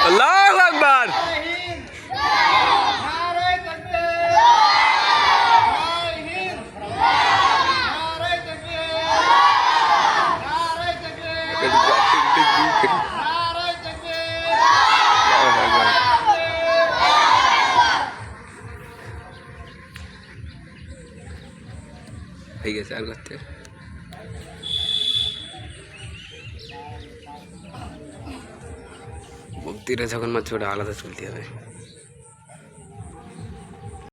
আল্লাহু আকবার। ঠিক আছে আর করতে মুক্তিটা যখন মাত্র ওটা আলাদা চলতে হবে।